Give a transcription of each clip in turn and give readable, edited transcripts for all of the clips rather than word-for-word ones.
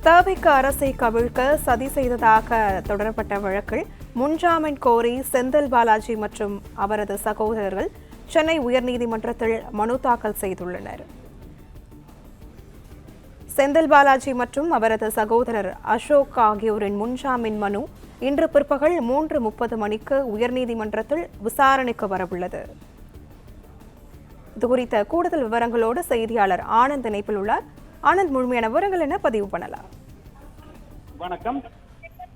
தவிக அரசை கவிழ்க்க சதி செய்ததாக தொடரப்பட்ட வழக்கில் முன்ஜாமீன் கோரி செந்தில் பாலாஜி மற்றும் அவரது சகோதரர்கள் சென்னை உயர்நீதிமன்றத்தில் மனு தாக்கல் செய்துள்ளனர். செந்தில் பாலாஜி மற்றும் அவரது சகோதரர் அசோக் ஆகியோரின் முன்ஜாமீன் மனு இன்று பிற்பகல் 3:30 மணிக்கு உயர்நீதிமன்றத்தில் விசாரணைக்கு வரவுள்ளது. இதுகுறித்த கூடுதல் விவரங்களோடு செய்தியாளர் ஆனந்த் இணைப்பில் உள்ளார். ஆனந்த், முழுமையான விவரங்கள் என்ன பதிவு பண்ணலாம்? வணக்கம்.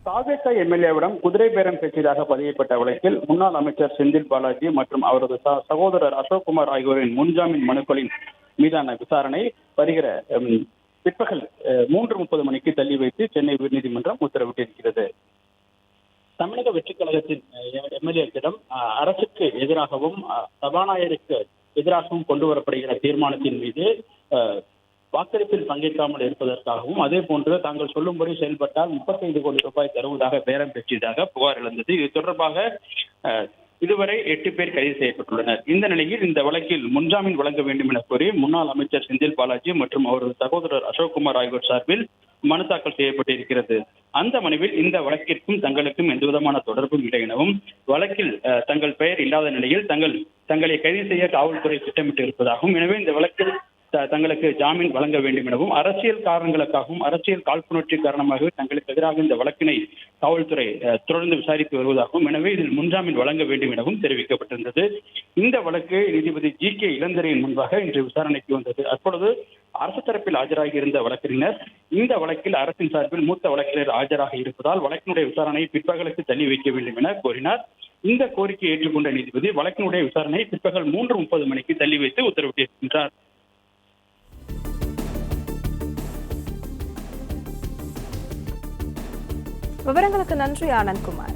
தாவேகா எம்எல்ஏவிடம் குதிரை பேரம் பேசியதாக பதியப்பட்ட வழக்கில் முன்னாள் அமைச்சர் செந்தில் பாலாஜி மற்றும் அவரது சகோதரர் அசோக்குமார் ஆகியோரின் முன்ஜாமீன் மனுக்களின் மீதான விசாரணை வருகிற பிற்பகல் 3:30 மணிக்கு தள்ளி வைத்து சென்னை உயர்நீதிமன்றம் உத்தரவிட்டிருக்கிறது. தமிழக வெற்றிக் கழகத்தின் எம்எல்ஏக்களிடம் அரசுக்கு எதிராகவும் சபாநாயகருக்கு எதிராகவும் கொண்டு வரப்படுகிற தீர்மானத்தின் மீது வாக்கெடுப்பில் பங்கேற்காமல் இருப்பதற்காகவும் அதே போன்று தாங்கள் சொல்லும்படி செயல்பட்டால் 35 கோடி ரூபாய் தருவதாக பேரம் பெற்றதாக புகார் எழுந்தது. இது தொடர்பாக இதுவரை 8 பேர் கைது செய்யப்பட்டுள்ளனர். இந்த நிலையில் இந்த வழக்கில் முன்ஜாமீன் வழங்க வேண்டும் என கோரி முன்னாள் அமைச்சர் செந்தில் பாலாஜி மற்றும் அவரது சகோதரர் அசோக்குமார் ஆகியோர் சார்பில் மனு தாக்கல் செய்யப்பட்டிருக்கிறது. அந்த மனுவில் இந்த வழக்கிற்கும் தங்களுக்கும் எந்தவிதமான தொடர்பும் இல்லை எனவும், வழக்கில் தங்கள் பெயர் இல்லாத நிலையில் தங்களை கைது செய்ய காவல்துறை திட்டமிட்டு இருப்பதாகவும், எனவே இந்த வழக்கில் தங்களுக்கு ஜாமீன் வழங்க வேண்டும் எனவும், அரசியல் காரணங்களுக்காகவும் அரசியல் காழ்ப்புணர்ச்சி காரணமாக தங்களுக்கு எதிராக இந்த வழக்கினை காவல்துறை தொடர்ந்து விசாரித்து வருவதாகவும், எனவே இதில் முன்ஜாமீன் வழங்க வேண்டும் எனவும் தெரிவிக்கப்பட்டிருந்தது. இந்த வழக்கு நீதிபதி GK இளந்தரையின் முன்பாக இன்று விசாரணைக்கு வந்தது. அப்பொழுது அரசு தரப்பில் ஆஜராகி இருந்த வழக்கறிஞர் இந்த வழக்கில் அரசின் சார்பில் மூத்த வழக்கறிஞர் ஆஜராக இருப்பதால் வழக்கினுடைய விசாரணையை பிற்பகலுக்கு தள்ளி வைக்க வேண்டும் என கோரினார். இந்த கோரிக்கையை ஏற்றுக்கொண்ட நீதிபதி வழக்கினுடைய விசாரணை பிற்பகல் 3:30 மணிக்கு தள்ளி வைத்து உத்தரவிட்டிருக்கின்றார். விவரங்களுக்கு நன்றி ஆனந்த்குமார்.